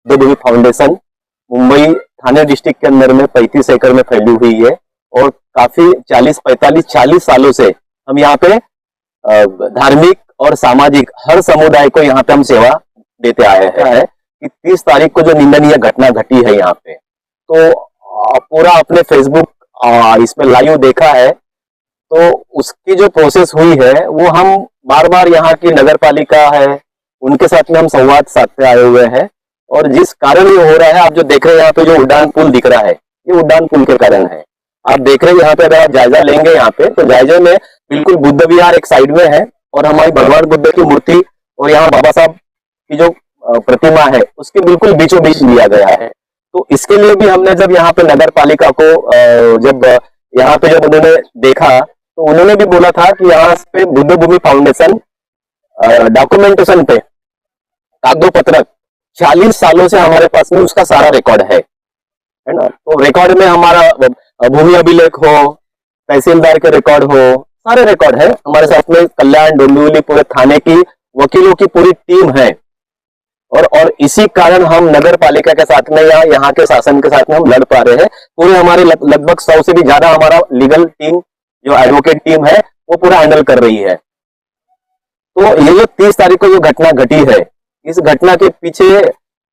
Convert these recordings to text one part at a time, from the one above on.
बुद्धभूमि foundation Mumbai थाने district के अंदर में 35 एकड़ में फैली हुई है और काफी 40 सालों से हम यहाँ पे धार्मिक और सामाजिक हर समुदाय को यहाँ पे हम सेवा देते आए हैं कि 30 तारीख को जो निंदनीय घटना घटी है यहाँ पे, तो पूरा अपने फेसबुक इस पे लाइव देखा है। तो उसकी जो प्रोसेस हुई है वो हम बार बार यहाँ की नगर पालिका है उनके साथ में हम संवाद साधते आए हुए हैं। और जिस कारण ये हो रहा है, आप जो देख रहे हैं यहाँ पे जो उड़ान पुल दिख रहा है, ये उड़ान पुल के कारण है। आप देख रहे हैं यहाँ पे, अगर आप जायजा लेंगे यहाँ पे तो जायजे में बिल्कुल बुद्ध विहार एक साइड में है और हमारी भगवान बुद्ध की मूर्ति और यहाँ बाबा साहब की जो प्रतिमा है उसके बिल्कुल बीचों बीच लिया गया है। तो इसके लिए भी हमने जब यहाँ पे नगर पालिका को जब यहाँ पे जब उन्होंने देखा तो उन्होंने भी बोला था कि यहाँ पे बुद्धभूमि फाउंडेशन डॉक्यूमेंटेशन पे कागजों पत्रक 40 सालों से हमारे पास में उसका सारा रिकॉर्ड है ना। तो रिकॉर्ड में हमारा भूमि अभिलेख हो, तहसीलदार के रिकॉर्ड हो, सारे रिकॉर्ड है हमारे साथ में। कल्याण डोंबिवली पूरे थाने की वकीलों की पूरी टीम है और इसी कारण हम नगर पालिका के साथ में या यहाँ के शासन के साथ में हम लड़ पा रहे हैं। पूरे हमारे लगभग 100 से भी ज्यादा हमारा लीगल टीम जो एडवोकेट टीम है वो पूरा हैंडल कर रही है। तो ये जो 30 तारीख को जो घटना घटी है, इस घटना के पीछे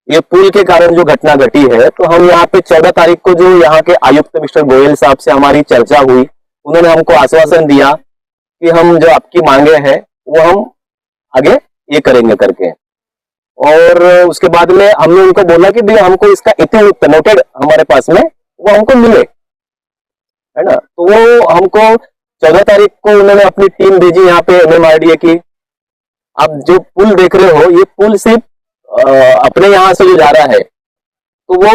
ये पुल के कारण जो घटना घटी है, तो हम यहाँ पे 14 तारीख को जो यहाँ के आयुक्त मिस्टर गोयल साहब से हमारी चर्चा हुई, उन्होंने हमको आश्वासन दिया कि हम जो आपकी मांगे हैं वो हम आगे ये करेंगे करके। और उसके बाद में हमने उनको बोला कि भैया हमको इसका इतिवृत्त नोटेड हमारे पास में वो हमको मिले, है ना। तो वो हमको 14 तारीख को उन्होंने अपनी टीम भेजी यहाँ पे MMRDA की। आप जो पुल देख रहे हो, ये पुल सिर्फ अपने यहाँ से जो जा रहा है तो वो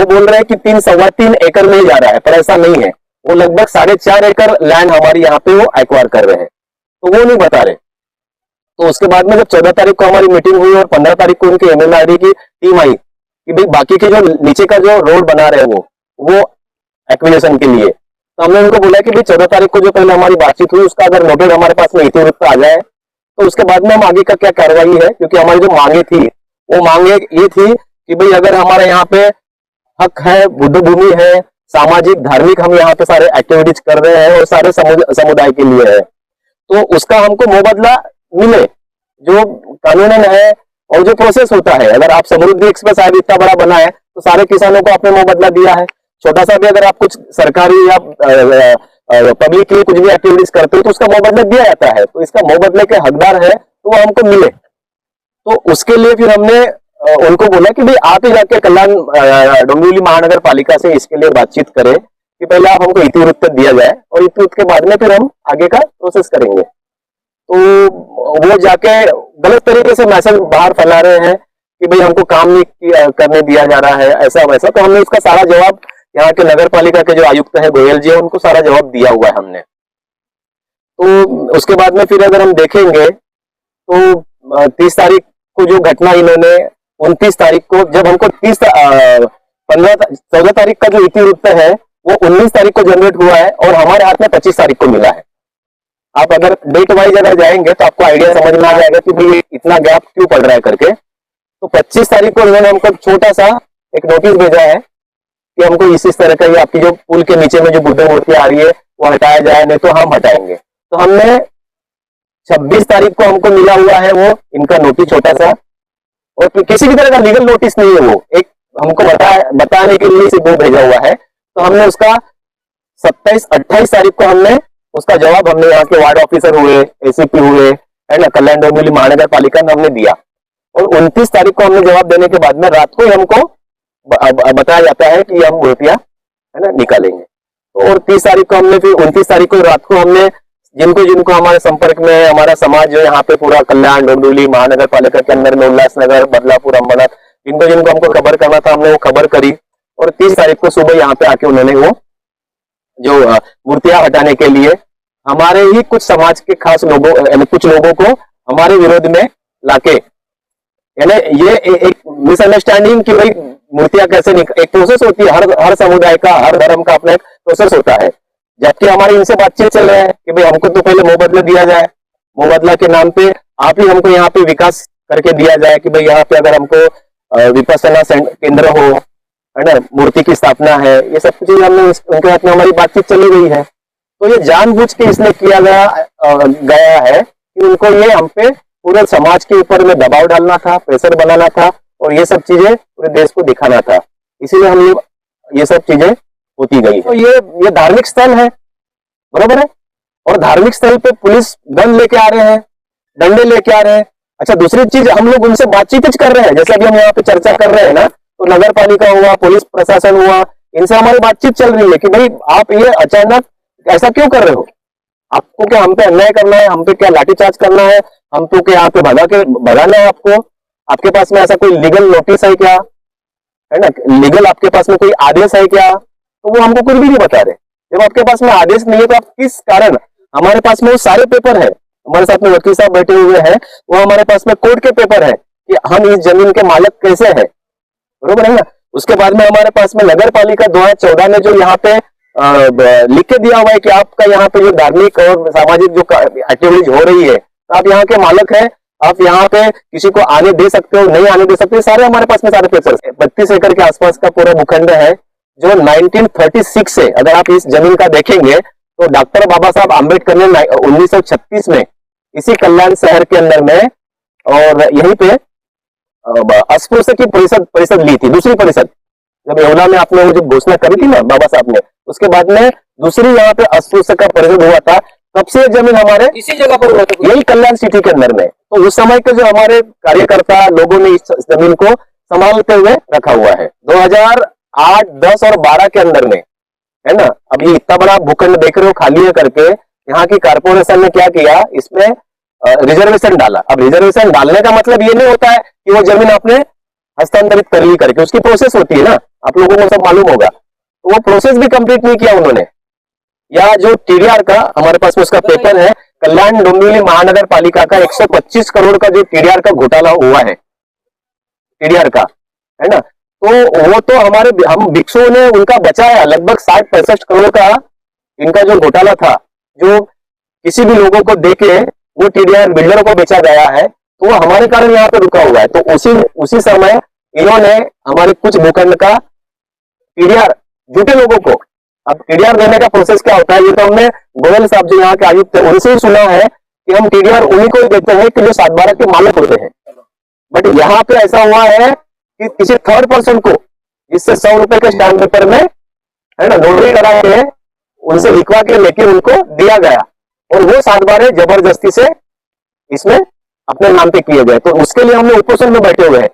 बोल रहे हैं कि 3-3.25 एकड़ में ही जा रहा है, पर ऐसा नहीं है। वो लगभग 4.5 एकड़ लैंड हमारी यहाँ पे वो एक्वायर कर रहे हैं, तो वो नहीं बता रहे। तो उसके बाद में जब 14 तारीख को हमारी मीटिंग हुई और 15 तारीख को उनकी MMRDA की टीम आई कि भाई बाकी के जो नीचे का जो रोड बना रहे हैं वो एक्विजिशन के लिए, तो हमने उनको बोला कि भाई 14 तारीख को जो पहले हमारी बातचीत हुई उसका अगर नोटेड हमारे पास में इतिवृत्त आ जाए तो उसके बाद में हम आगे का क्या कार्रवाई है। क्योंकि हमारी जो मांगे थी वो मांगे ये थी कि भाई अगर हमारे यहाँ पे हक है, बुद्ध भूमि है, सामाजिक धार्मिक हम यहाँ पे सारे एक्टिविटीज कर रहे हैं और सारे समुदाय के लिए है, तो उसका हमको मुबादला मिले जो कानूनन है और जो प्रोसेस होता है। अगर आप समृद्धि एक्सप्रेस शायद इतना बड़ा बना है तो सारे किसानों को आपने मुबादला दिया है। छोटा सा भी अगर आप कुछ सरकारी या पब्लिक के लिए कुछ भी एक्टिविटीज करते हो तो उसका मुबादला दिया जाता है। तो इसका मुबादले के हकदार है तो वो हमको मिले। तो उसके लिए फिर हमने उनको बोला कि भाई आप ही जाके कल्याण डोंबिवली महानगर पालिका से इसके लिए बातचीत करें कि पहले आप हमको इतिवृत्त दिया जाए और इतिवृत्त के बाद में फिर हम आगे का प्रोसेस करेंगे। तो वो जाके गलत तरीके से मैसेज बाहर फैला रहे हैं कि भाई हमको काम नहीं करने दिया जा रहा है, ऐसा वैसा। तो हमने उसका सारा जवाब यहाँ के नगर पालिका के जो आयुक्त है गोयल जी, उनको सारा जवाब दिया हुआ है हमने। तो उसके बाद में फिर अगर हम देखेंगे तो 30 तारीख को जो घटना इन्होंने 29 तारीख को जब हमको 14 तारीख का जो इतिवृत्त है वो 19 तारीख को जनरेट हुआ है और हमारे हाथ में 25 तारीख को मिला है। आप अगर डेट वाइज अगर जाएंगे तो आपको आइडिया समझ में आ जाएगा कि भाई इतना गैप क्यों पड़ रहा है करके। तो 25 तारीख को इन्होंने हमको छोटा सा एक नोटिस भेजा है कि हमको इस तरह का, ये आपकी जो पुल के नीचे में जो बुद्ध मूर्ति आ रही है वो हटाया जाए, नहीं तो हम हटाएंगे। तो हमने 26 तारीख को हमको मिला हुआ है वो इनका नोटिस छोटा सा, और किसी भी तरह का लीगल नोटिस नहीं है, वो एक हमको बताने के लिए सिर्फ वो भेजा हुआ है। तो हमने उसका 27-28 तारीख को हमने उसका जवाब हमने यहाँ के वार्ड ऑफिसर हुए, ACP हुए, है ना, कल्याण डोंबिवली महानगर पालिका में हमने दिया। और 29 तारीख को हमने जवाब देने के बाद में रात को ही हमको बताया जाता है कि हम मूर्तियां, है ना, निकालेंगे। तो और 30 तारीख को हमने फिर 29 तारीख को रात को हमने जिनको हमारे संपर्क में हमारा समाज जो यहाँ पे पूरा कल्याण डोंबिवली महानगर पालिका के अंदर में उल्लासनगर, बदलापुर, अम्बनाथ, जिनको हमको खबर करना था हमने वो खबर करी। और 30 तारीख को सुबह यहाँ पे आके उन्होंने वो जो मूर्तियां हटाने के लिए हमारे ही कुछ समाज के खास लोगों यानी कुछ लोगों को हमारे विरोध में लाके, यानी ये एक मिसअंडरस्टैंडिंग कि भाई मूर्तियां कैसे एक प्रोसेस होती है, हर समुदाय का, हर धर्म का अपना एक प्रोसेस होता है। जबकि हमारी इनसे बातचीत चल रहा है कि भाई हमको तो पहले मुबादला दिया जाए, मुबादला के नाम पे आप ही हमको यहाँ पे विकास करके दिया जाए कि भाई यहाँ पे अगर हमको विपස්සना केंद्र हो, है ना, मूर्ति की स्थापना है, ये सब चीजें हमने उनके साथ में हमारी बातचीत चली गई है। तो ये जानबूझ के इसलिए किया गया है कि उनको ये हम पे पूरे समाज के ऊपर में दबाव डालना था, प्रेशर बनाना था और ये सब चीजें पूरे देश को दिखाना था, इसीलिए हम ये सब चीजें होती गई। तो ये धार्मिक स्थल है, बराबर है, और धार्मिक स्थल पे पुलिस गन लेके आ रहे हैं, डंडे लेके आ रहे हैं। अच्छा, दूसरी चीज, हम लोग उनसे बातचीत कर रहे हैं, जैसे अभी हम यहाँ पे चर्चा कर रहे हैं ना, तो नगर पालिका हुआ, पुलिस प्रशासन हुआ, इनसे हमारी बातचीत चल रही है कि भाई आप ये अचानक ऐसा क्यों कर रहे हो, आपको क्या हम पे अन्याय करना है, हम पे क्या लाठीचार्ज करना है, हमको क्या यहाँ पे भगाना है आपको, आपके पास में ऐसा कोई लीगल नोटिस है क्या, है ना, लीगल आपके पास में कोई आदेश है क्या, तो वो हमको कुछ भी नहीं बता रहे। जब आपके पास में आदेश नहीं है तो आप किस कारण, हमारे पास में वो सारे पेपर है, हमारे साथ में वकील साहब बैठे हुए हैं, वो हमारे पास में कोर्ट के पेपर है कि हम इस जमीन के मालिक कैसे है, बरोबर है ना। उसके बाद में हमारे पास में नगर पालिका 2014 में जो यहाँ पे लिख के दिया हुआ है कि आपका यहाँ पे जो धार्मिक और सामाजिक जो एक्टिविटीज हो रही है, तो आप यहाँ के मालिक हैं, आप यहाँ पे किसी को आने दे सकते हो, नहीं आने दे सकते, सारे हमारे पास में सारे पेपर। 32 एकड़ के आसपास का पूरा भूखंड है जो 1936 से, अगर आप इस जमीन का देखेंगे तो डॉक्टर बाबा साहब आम्बेडकर ने 1936 में इसी कल्याण शहर के अंदर में और यहीं पे अस्पृश्य की परिषद ली थी, दूसरी परिषद, जब येवला में आपने वो जो घोषणा करी थी ना बाबा साहब ने, उसके बाद में दूसरी यहाँ पे अस्पृश्य का परिषद हुआ था, तब से जमीन हमारे इसी जगह पर हुआ था, यही कल्याण सिटी के अंदर में। तो उस समय के जो हमारे कार्यकर्ता लोगों ने इस जमीन को संभालते हुए रखा हुआ है। 2008, 10 और 12 के अंदर में, है ना, अब ये इतना बड़ा भूखंड देख रहे हो खाली है करके, यहाँ की कारपोरेशन ने क्या किया, इसमें रिजर्वेशन डाला। अब रिजर्वेशन डालने का मतलब ये नहीं होता है कि वो जमीन आपने हस्तांतरित कर ली करके, उसकी प्रोसेस होती है ना, आप लोगों को सब मालूम होगा, तो वो प्रोसेस भी कंप्लीट नहीं किया उन्होंने। या जो टीडीआर का हमारे पास में उसका पेपर है, कल्याण डोंबिवली महानगर पालिका का 125 करोड़ का जो टीडीआर का घोटाला हुआ है, टीडीआर का, है ना, तो वो तो हम भिक्षुओं ने उनका बचाया, लगभग 60-65 करोड़ का इनका जो घोटाला था, जो किसी भी लोगों को देके वो टीडीआर बिल्डरों को बेचा गया है, तो वो हमारे कारण यहाँ पे रुका हुआ है। तो उसी समय इन्होंने हमारे कुछ भूखंड का टीडीआर झूठे लोगों को, अब टीडीआर देने का प्रोसेस क्या होता है, ये तो हमने गोयल साहब जो यहाँ के आयुक्त है उनसे ही सुना है कि हम टीडीआर उन्हीं को ही देते हैं कि जो 7/12 के मालिक होते हैं। बट यहाँ पे ऐसा हुआ है कि किसी थर्ड पर्सन को, जिससे 100 रुपए के स्टैम्प पेपर में, है ना, नोटरी करा के उनसे लिखवा के लेके उनको दिया गया, और वो 7/12 जबरदस्ती से इसमें अपने नाम पे किए गए। तो उसके लिए हमने उपोषण में बैठे हुए हैं।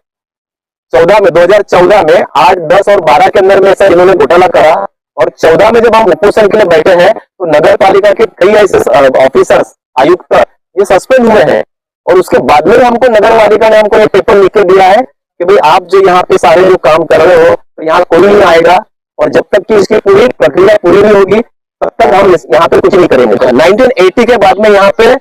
2014 में 8, 10 और 12 के अंदर में सर इन्होंने घोटाला करा, और 14 में जब हम उपोषण के लिए बैठे हैं तो नगर पालिका के कई ऐसे ऑफिसर्स, आयुक्त ये सस्पेंड हुए हैं, और उसके बाद में हमको नगर पालिका ने हमको एक पेपर लिख के दिया है कि भाई आप जो यहाँ पे सारे जो काम कर रहे हो, तो यहाँ कोई नहीं आएगा, और जब तक कि इसकी पूरी प्रक्रिया पूरी नहीं होगी तब तक हम यहाँ पे कुछ नहीं करेंगे। 1980 के बाद में यहाँ पे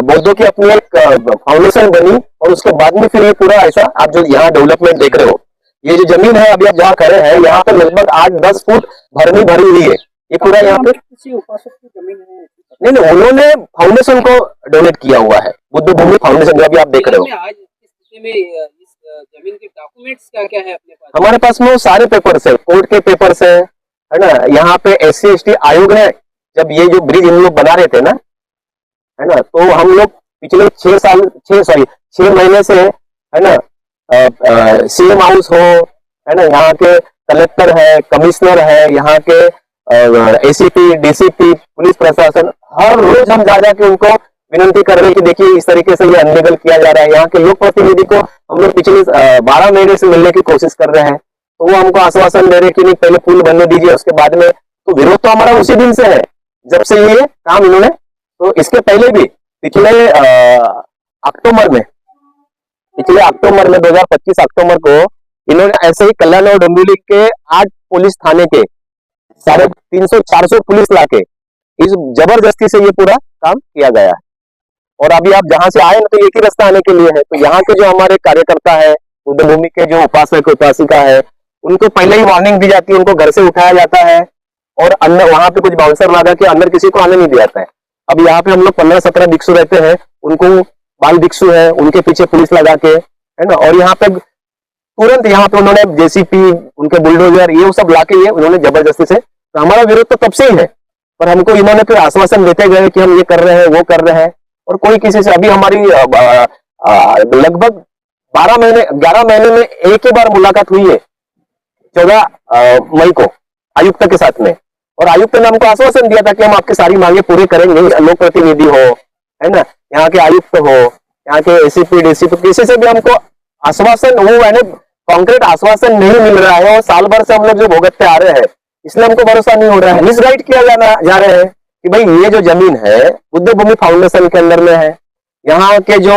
बौद्धों की अपनी एक फाउंडेशन बनी, और उसके बाद में फिर ये पूरा ऐसा आप जो यहाँ डेवलपमेंट देख रहे हो, ये जो जमीन है अभी आप जहाँ खड़े हैं, यहाँ पे लगभग 8-10 फुट भरी हुई है, ये पूरा यहाँ पे किसी उपासक की जमीन है। नहीं, उन्होंने फाउंडेशन को डोनेट किया हुआ है, बुद्ध भूमि फाउंडेशन, जो अभी आप देख रहे हो। आज इस स्थिति में इस जमीन के डॉक्यूमेंट्स क्या है अपने पास? हमारे पास में वो सारे पेपर्स है, कोर्ट के पेपर्स है ना। यहाँ पे SC/ST आयोग ने जब ये जो ब्रिज इन लोग बना रहे थे ना, है ना, तो हम लोग पिछले 6 महीने से, है ना, CM हाउस हो, है ना, यहाँ के कलेक्टर है, कमिश्नर है, यहाँ के ACP, DCP, पुलिस प्रशासन, हर रोज हम जा के उनको विनती कर रहे हैं कि देखिए इस तरीके से ये अनलीगल किया जा रहा है। यहाँ के लोक प्रतिनिधि को हम लोग पिछले 12 महीने से मिलने की कोशिश कर रहे हैं, तो वो हमको आश्वासन दे रहे कि नहीं पहले पुल बनने दीजिए, उसके बाद में। तो विरोध तो हमारा उसी दिन से है जब से ये काम इन्होंने, तो इसके पहले भी पिछले अक्टूबर में 2025 अक्टूबर को इन्होंने ऐसे ही कल्याण और डोंबिवली के 8 पुलिस थाने के 350-400 पुलिस लाके इस जबरदस्ती से ये पूरा काम किया गया है। और अभी आप जहां से आए तो एक ही रास्ता आने के लिए है। तो यहाँ के जो हमारे कार्यकर्ता है, बुद्ध भूमि के जो उपासक उपासिका है, उनको पहले ही वार्निंग दी जाती है, उनको घर से उठाया जाता है, और अंदर वहां पे कुछ बाउंसर लगा के अंदर किसी को आने नहीं दिया जाता है। अब यहाँ पे हम लोग 15-17 भिक्षु रहते हैं, उनको बाल भिक्षु है, उनके पीछे पुलिस लगा के, है ना, और यहाँ पे तुरंत यहाँ पे उन्होंने जेसीपी, उनके बुलडोजर ये सब लाके ये उन्होंने जबरदस्ती से, तो हमारा विरोध तो तब से ही है। पर हमको इन्होंने फिर आश्वासन देते गए कि हम ये कर रहे हैं, वो कर रहे हैं, और कोई किसी से, अभी हमारी लगभग 12 महीने 11 महीने में एक ही बार मुलाकात हुई है, 14 मई को आयुक्त के साथ में, और आयुक्त ने हमको आश्वासन दिया था कि हम आपकी सारी मांगे पूरी करेंगे। लोक प्रतिनिधि हो, है ना, यहाँ के आयुक्त हो, यहाँ के एसीपी डीसीपी, किसी से भी हमको आश्वासन, वो है ना, कॉन्क्रीट आश्वासन नहीं मिल रहा है, और साल भर से हम लोग जो भुगतते आ रहे हैं, इसलिए हमको भरोसा नहीं हो रहा है। मिसगाइड किया जा रहे हैं कि भाई ये जो जमीन है बुद्ध भूमि फाउंडेशन के अंदर में है, यहाँ के जो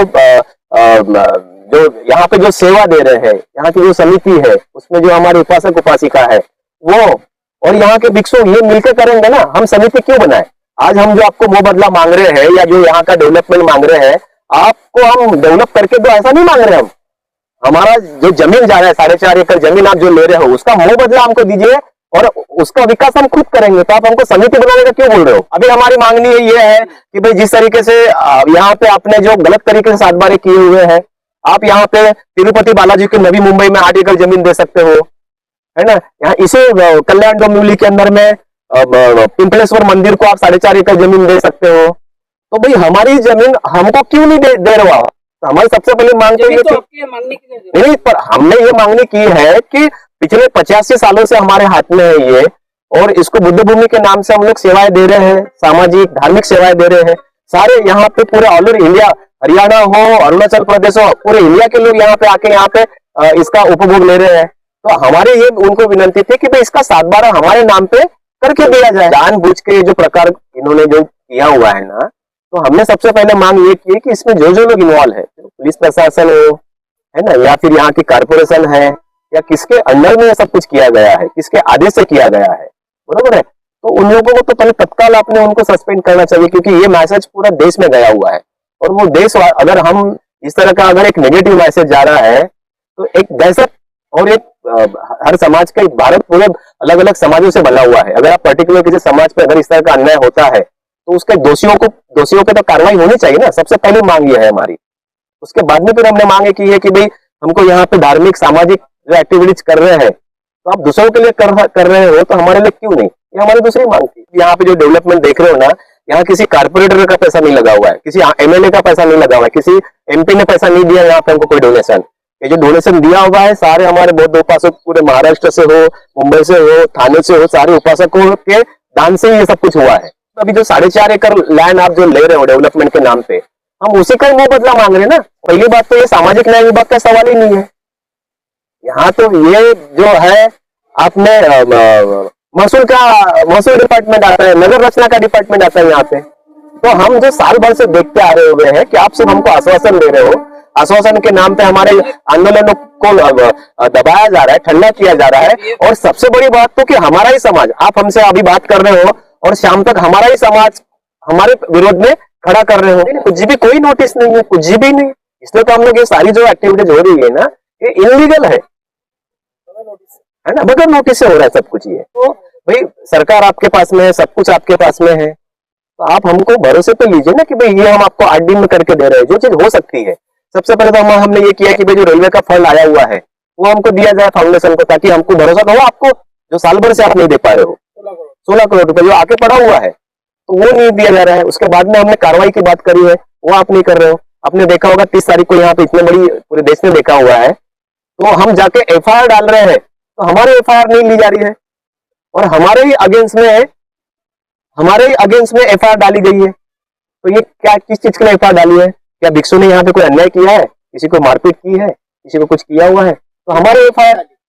यहाँ पे जो सेवा दे रहे हैं, यहाँ की जो समिति है, उसमें जो हमारे उपासक उपासिका है वो, और यहाँ के भिक्षु, ये मिलकर करेंगे ना। हम समिति क्यों बनाए? आज हम जो आपको मुंह बदला मांग रहे हैं, या जो यहाँ का डेवलपमेंट मांग रहे हैं, आपको हम डेवलप करके दो, ऐसा नहीं मांग रहे हम। हमारा जो जमीन जा रहा है, 4.5 एकड़ जमीन आप जो ले रहे हो, उसका मुंह बदला हमको दीजिए, और उसका विकास हम खुद करेंगे। तो आप हमको समिति बनाने का क्यों बोल रहे हो? अभी हमारी मांगनी ये है कि भाई जिस तरीके से यहाँ पे आपने जो गलत तरीके से सातबारे किए हुए हैं, आप यहाँ पे तिरुपति बालाजी की नवी मुंबई में 8 एकड़ जमीन दे सकते हो, है ना। यहाँ इसे कल्याण डोंबिवली के अंदर में पिंपलेश्वर मंदिर को आप 4.5 एकड़ जमीन दे सकते हो। तो भाई हमारी जमीन हमको क्यों नहीं दे रहे हो? तो हमारी सबसे पहले मांग तो ये नहीं, पर हमने ये मांगनी की है कि पिछले 85 सालों से हमारे हाथ में है ये, और इसको बुद्ध भूमि के नाम से हम लोग सेवाएं दे रहे हैं, सामाजिक धार्मिक सेवाएं दे रहे हैं। सारे यहाँ पे पूरे ऑल ओवर इंडिया, हरियाणा हो, अरुणाचल प्रदेश हो, पूरे इंडिया के लोग यहाँ पे आके यहाँ पे इसका उपभोग ले रहे हैं। तो हमारे ये उनको विनती थी कि भाई इसका 7/12 हमारे नाम पे करके दिया जाए। जानबूझ के जो प्रकार इन्होंने जो किया हुआ है ना, तो हमने सबसे पहले मांग ये की कि इसमें जो लोग इन्वॉल्व है, पुलिस प्रशासन हो, है ना, या फिर यहाँ की कारपोरेशन है, या किसके अंडर में सब कुछ किया गया है, किसके आदेश से किया गया है, बरोबर है, तो उन लोगों को तो पहले तत्काल आपने उनको सस्पेंड करना चाहिए, क्योंकि ये मैसेज पूरा देश में गया हुआ है। और वो देश, अगर हम इस तरह का अगर एक नेगेटिव मैसेज जा रहा है, तो एक दहशत, और एक हर समाज का, भारत पूरे अलग अलग समाजों से बना हुआ है। अगर आप पर्टिकुलर किसी समाज पे अगर इस तरह का अन्याय होता है, तो उसके दोषियों पे तो कार्रवाई होनी चाहिए ना। सबसे पहली मांग ये है हमारी। उसके बाद में फिर हमने मांगे की है कि भाई हमको यहाँ पे धार्मिक सामाजिक जो एक्टिविटीज कर रहे हैं, तो आप दूसरों के लिए कर रहे हो, तो हमारे लिए क्यों नहीं? ये हमारी दूसरी मांग थी। यहाँ पे जो डेवलपमेंट देख रहे हो ना, यहाँ किसी कारपोरेटर का पैसा नहीं लगा हुआ है, किसी एमएलए का पैसा नहीं लगा हुआ है, किसी एमपी ने पैसा नहीं दिया यहाँ पे हमको कोई डोनेशन। ये जो डोनेशन दिया हुआ है, सारे हमारे बौद्ध उपासक पूरे महाराष्ट्र से हो, मुंबई से हो, थाने से हो, सारे उपासकों के दान से ये सब कुछ हुआ है। तो अभी जो 4.5 एकड़ लैंड आप जो ले रहे हो डेवलपमेंट के नाम पे, हम उसी का मुंह बदला मांग रहे हैं ना। पहली बात तो ये सामाजिक न्याय विभाग का सवाल ही नहीं है यहाँ। तो ये जो है आपने महसूल डिपार्टमेंट आता है, नगर रचना का डिपार्टमेंट आता है यहाँ पे। तो हम जो साल भर से देखते आ रहे हुए हैं कि आप सिर्फ हमको आश्वासन दे रहे हो, आश्वासन के नाम पे हमारे आंदोलनों को दबाया जा रहा है, ठंडा किया जा रहा है। और सबसे बड़ी बात तो कि हमारा ही समाज, आप हमसे अभी बात कर रहे हो और शाम तक हमारा ही समाज हमारे विरोध में खड़ा कर रहे हो, कुछ भी कोई नोटिस नहीं है, कुछ भी नहीं। इसलिए तो हम लोग ये सारी जो एक्टिविटीज हो रही है ना, ये इलीगल है ना, बगैर नोटिस से हो रहा है सब कुछ। ये तो भाई सरकार आपके पास में है, सब कुछ आपके पास में है, तो आप हमको भरोसे पे लीजिए ना कि भाई ये हम आपको 8 दिन में करके दे रहे हैं, जो चीज हो सकती है। सबसे पहले तो हमने ये किया कि भाई जो रेलवे का फंड आया हुआ है वो हमको दिया जाए फाउंडेशन को, ताकि हमको भरोसा तो हो आपको, जो साल भर से आप नहीं दे पा रहे हो 16 करोड़ रुपए जो आके पड़ा हुआ है, तो वो नहीं दिया जा रहा है। उसके बाद में हमने कार्रवाई की बात करी है, वो आप नहीं कर रहे हो। आपने देखा होगा 30 तारीख को यहाँ पे इतने बड़ी पूरे देश ने देखा हुआ है, तो हम जाके एफआईआर डाल रहे हैं, तो हमारे एफआईआर नहीं ली जा रही है, और हमारे ही अगेंस्ट में एफआईआर डाली गई है। तो ये क्या, किस चीज के लिए एफआईआर डाली है? क्या भिक्षु ने यहाँ पे कोई अन्याय किया है, किसी को मारपीट की है, किसी को कुछ किया हुआ है? तो हमारे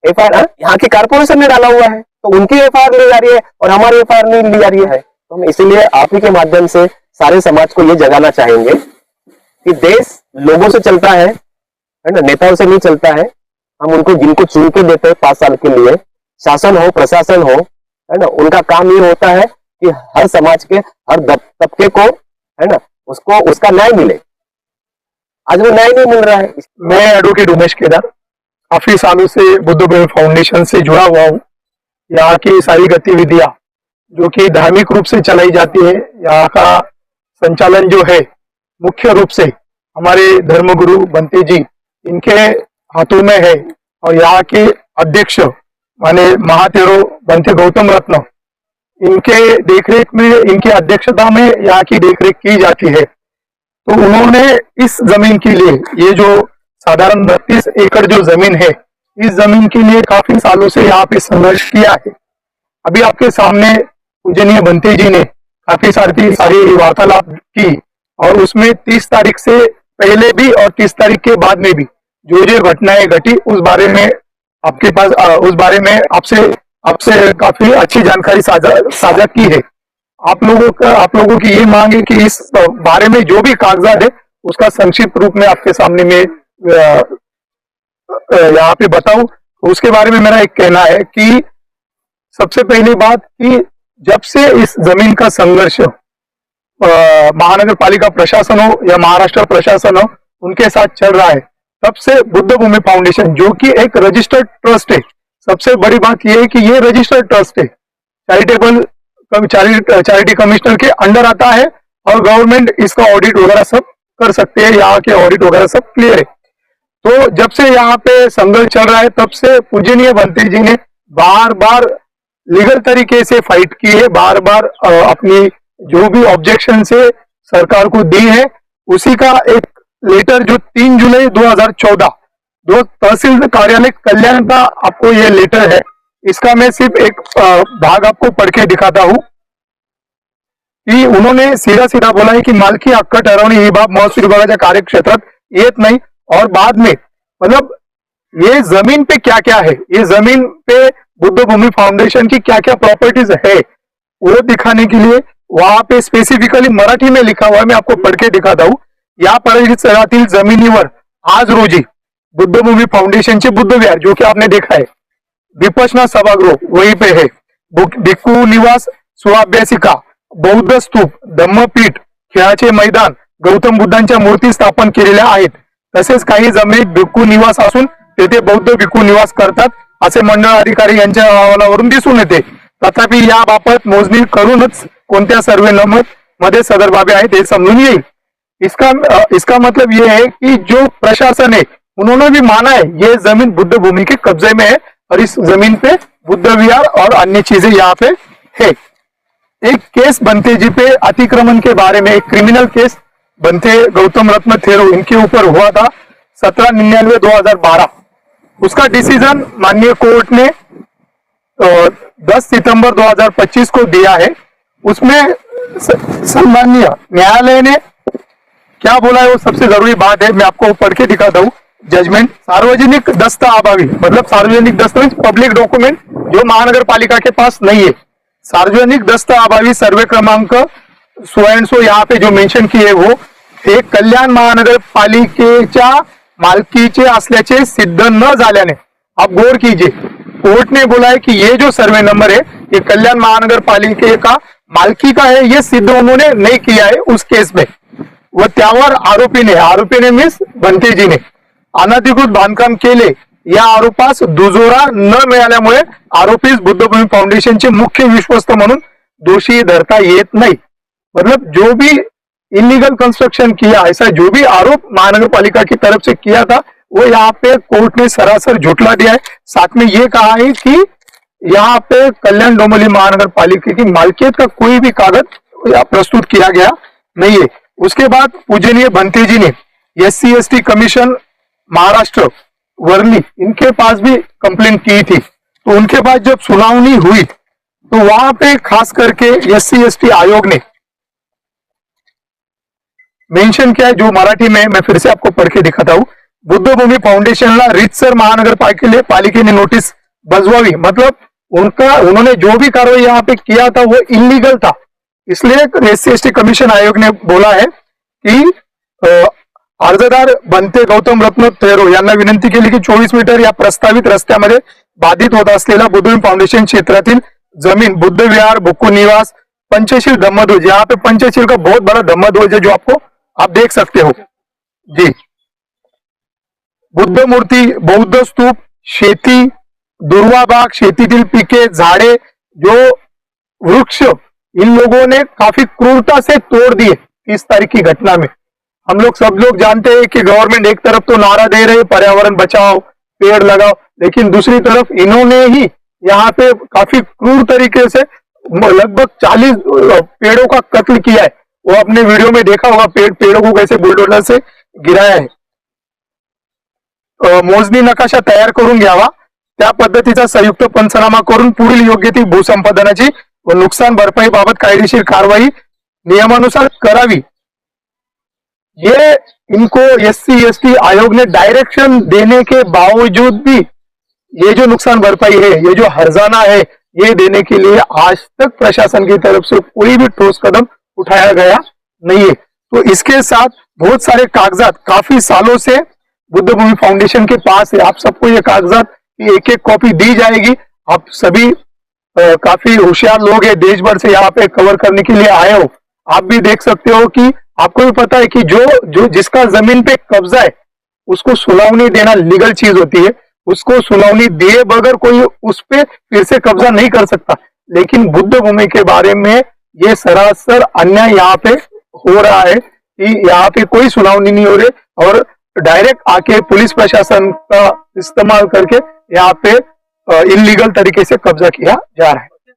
एफआईआर यहाँ की कारपोरेशन ने डाला हुआ है, तो उनकी एफआईआर ली जा रही है और हमारी एफआईआर नहीं ली जा रही है। तो हम इसीलिए आप ही के माध्यम से सारे समाज को ये जगाना चाहेंगे कि देश लोगों से चलता है ना, नेताओं से नहीं चलता है। हम उनको जिनको चुन के देते हैं 5 साल के लिए, शासन हो प्रशासन हो, है ना, उनका काम ये होता है कि हर समाज के हर तबके को, है ना, उसको उसका न्याय मिले। आज वो न्याय नहीं मिल रहा है। मैं एडवोकेट उमेश केदार काफी सालों से बुद्ध भूमि फाउंडेशन से जुड़ा हुआ हूँ। यहाँ की सारी गतिविधियां जो कि धार्मिक रूप से चलाई जाती है, यहाँ का संचालन जो है मुख्य रूप से हमारे धर्मगुरु बंते जी इनके हाथों में है। और यहाँ के अध्यक्ष माने महातेरो बनते गौतम रत्न, इनके देखरेख में, इनकी अध्यक्षता में यहाँ की देखरेख की जाती है। तो उन्होंने इस जमीन के लिए, ये जो साधारण 32 एकड़ जो जमीन है, इस जमीन के लिए काफी सालों से यहाँ पे संघर्ष किया है। अभी आपके सामने पूजनीय बंते जी ने काफी सारी वार्तालाप की, और उसमें 30 तारीख से पहले भी और 30 तारीख के बाद में भी जो जो घटनाएं घटी, उस बारे में आपके पास उस बारे में आपसे काफी अच्छी जानकारी साझा की है। आप लोगों की ये मांग है कि इस बारे में जो भी कागजात है उसका संक्षिप्त रूप में आपके सामने में यहाँ पे बताऊं। उसके बारे में मेरा एक कहना है कि सबसे पहली बात कि जब से इस जमीन का संघर्ष महानगर पालिका प्रशासन हो या महाराष्ट्र प्रशासन हो, उनके साथ चल रहा है, तब से बुद्ध भूमि फाउंडेशन, जो कि एक रजिस्टर्ड ट्रस्ट है, सबसे बड़ी बात यह है कि ये रजिस्टर्ड ट्रस्ट है, चैरिटी कमिश्नर के अंडर आता है, और गवर्नमेंट इसका ऑडिट वगैरह सब कर सकते हैं, यहाँ के ऑडिट वगैरह सब क्लियर है। तो जब से यहाँ पे संघर्ष चल रहा है, तब से पूजनीय बंते जी ने बार बार लीगल तरीके से फाइट की है, बार बार अपनी जो भी ऑब्जेक्शन से सरकार को दी है, उसी का एक लेटर जो 3 जुलाई 2014 जो तहसील कार्यालय कल्याण का आपको ये लेटर है, इसका मैं सिर्फ एक भाग आपको पढ़ के दिखाता हूं की उन्होंने सीधा बोला है की मालकी हक्क ठरवणे ही बाब महसूल विभागाच्या कार्यक्षेत्रात येत नाही। और बाद में मतलब ये जमीन पे क्या क्या है, ये जमीन पे बुद्ध भूमि फाउंडेशन की क्या क्या प्रॉपर्टीज है, वो दिखाने के लिए वहां पे स्पेसिफिकली मराठी में लिखा हुआ है, मैं आपको पढ़ के दिखाता हूं। या परिसरातील जमिनीवर आज रोजी बुद्ध भूमि फाउंडेशनचे बुद्ध विहार, जो कि आपने देखा है, विपश्यना सभागृह वहीं पे है, भिक्खू निवास, सुवाभ्यासिका, बौद्ध स्तूप, धम्मपीठ, खेळाचे मैदान, गौतम बुद्धांच्या मूर्ती स्थापन केलेल्या आहेत। तसेच काही जमिनीत भिक्खू निवास असून तेथे बौद्ध भिक्खू निवास करतात असे मंडळ अधिकारी यांच्या अहवालावरून दिसून येते। तथापि याबाबत मोजणी करूनच कोणत्या सर्वे नंबर मध्ये सदर बाबी आहेत हे समजून येईल। इसका मतलब ये है कि जो प्रशासन है उन्होंने भी माना है ये जमीन बुद्ध भूमि के कब्जे में है, और इस जमीन पे बुद्ध विहार और अन्य चीजें यहाँ पे है। एक केस बंते जी पे अतिक्रमण के बारे में, एक क्रिमिनल केस बंते गौतम रत्न थेरो इनके ऊपर हुआ था 1799-2012। उसका डिसीजन माननीय कोर्ट ने 10 सितंबर 2025 को दिया है। उसमें सम्माननीय न्यायालय ने क्या बोला है वो सबसे जरूरी बात है, मैं आपको पढ़ के दिखाता हूँ जजमेंट। सार्वजनिक दस्तावेज, मतलब सार्वजनिक दस्तावेज पब्लिक डॉक्यूमेंट जो महानगर पालिका के पास नहीं है, सार्वजनिक दस्तावेज सर्वे क्रमांक 100 यहाँ पे जो मेंशन किए वो हे कल्याण महानगरपालिकेच्या मालकीचे असल्याचे सिद्ध न झाल्याने, आप गौर कीजिए, कोर्ट ने बोला है कि ये जो सर्वे नंबर है ये कल्याण महानगरपालिके का मालकी का है, ये सिद्ध उन्होंने नहीं किया है उस केस में, व त्यावर आरोपीने मीन्स बंतेजीने अनधिकृत बांधकाम केले या आरोपास दुजोरा न मिळाल्यामुळे आरोपीस बुद्धभूमी फाउंडेशनचे मुख्य विश्वस्त म्हणून दोषी धरता येत नहीं। मतलब जो भी इलीगल कंस्ट्रक्शन किया, ऐसा जो भी आरोप महानगर पालिका की तरफ से किया था वो यहाँ पे कोर्ट ने सरासर झुटला दिया है। साथ में ये कहा है कि यहाँ पे कल्याण डोंबिवली महानगर पालिका की मालकियत का कोई भी कागज प्रस्तुत किया गया नहीं है। उसके बाद पूजनीय बंते जी ने SC/ST कमीशन महाराष्ट्र वर्ली इनके पास भी कंप्लेंट की थी, तो उनके पास जब सुनावनी हुई तो वहां पे खास करके SC/ST आयोग ने मेंशन किया है, जो मराठी में मैं फिर से आपको पढ़ के दिखाता हूं। बुद्ध भूमि फाउंडेशनला रीतसर महानगर पालिकेने नोटीस बजवावी, मतलब उन्होंने जो भी कार्रवाई यहाँ पे किया था वो इलीगल था, इसलिए SC/ST कमीशन आयोग ने बोला है कि अर्जदार बनते गौतम रत्न थेरो यांना विनंती केली की 24 मीटर या प्रस्तावित रस्त्यामध्ये बाधित होत असलेला बुद्धभूमि फाउंडेशन क्षेत्रातील जमीन बुद्ध विहार, भिक्खू निवास, पंचशील धम्मध्वज, यहाँ पे पंचशील का बहुत बड़ा धम्मध्वज है जो आपको आप देख सकते हो जी, बुद्ध मूर्ति, बौद्ध स्तूप, शेती, दुर्वा बाग, शेतीतील पिके, झाड़े, जो वृक्ष इन लोगों ने काफी क्रूरता से तोड़ दिए 30 तारीख की घटना में। हम लोग सब लोग जानते हैं कि गवर्नमेंट एक तरफ तो नारा दे रहे पर्यावरण बचाओ, पेड़ लगाओ, लेकिन दूसरी तरफ इन्होंने ही यहाँ पे काफी क्रूर तरीके से लगभग 40 पेड़ों का कत्ल किया है। वो अपने वीडियो में देखा होगा, पेड़ों को कैसे बुलडोजर से गिराया है। मोजणी नकाशा तयार करून घ्यावा, त्या पद्धतीचा संयुक्त पंचनामा करून पुढील योग्य ती भूसंपादनाची व नुकसान भरपाई बाबत कायदेशीर कारवाई नियमानुसार करावी। ये इनको SC/ST आयोग ने डायरेक्शन देने के बावजूद भी ये जो नुकसान भरपाई है, ये जो हर्जाना है, ये देने के लिए आज तक प्रशासन की तरफ से कोई भी ठोस कदम उठाया गया नहीं है। तो इसके साथ बहुत सारे कागजात काफी सालों से बुद्ध भूमि फाउंडेशन के पास है। आप सबको ये कागजात की एक एक कॉपी दी जाएगी। आप सभी काफी होशियार लोग हैं, देश भर से यहाँ पे कवर करने के लिए आए हो। आप भी देख सकते हो कि आपको भी पता है कि जो जिसका जमीन पे कब्जा है उसको सुनावनी देना लीगल चीज होती है। उसको सुनावनी दिए बगैर कोई उस पे फिर से कब्जा नहीं कर सकता। लेकिन बुद्ध भूमि के बारे में ये सरासर अन्याय यहाँ पे हो रहा है कि यहाँ पे कोई सुनावनी नहीं हो रही और डायरेक्ट आके पुलिस प्रशासन का इस्तेमाल करके यहाँ पे इलीगल तरीके से कब्जा किया जा रहा है।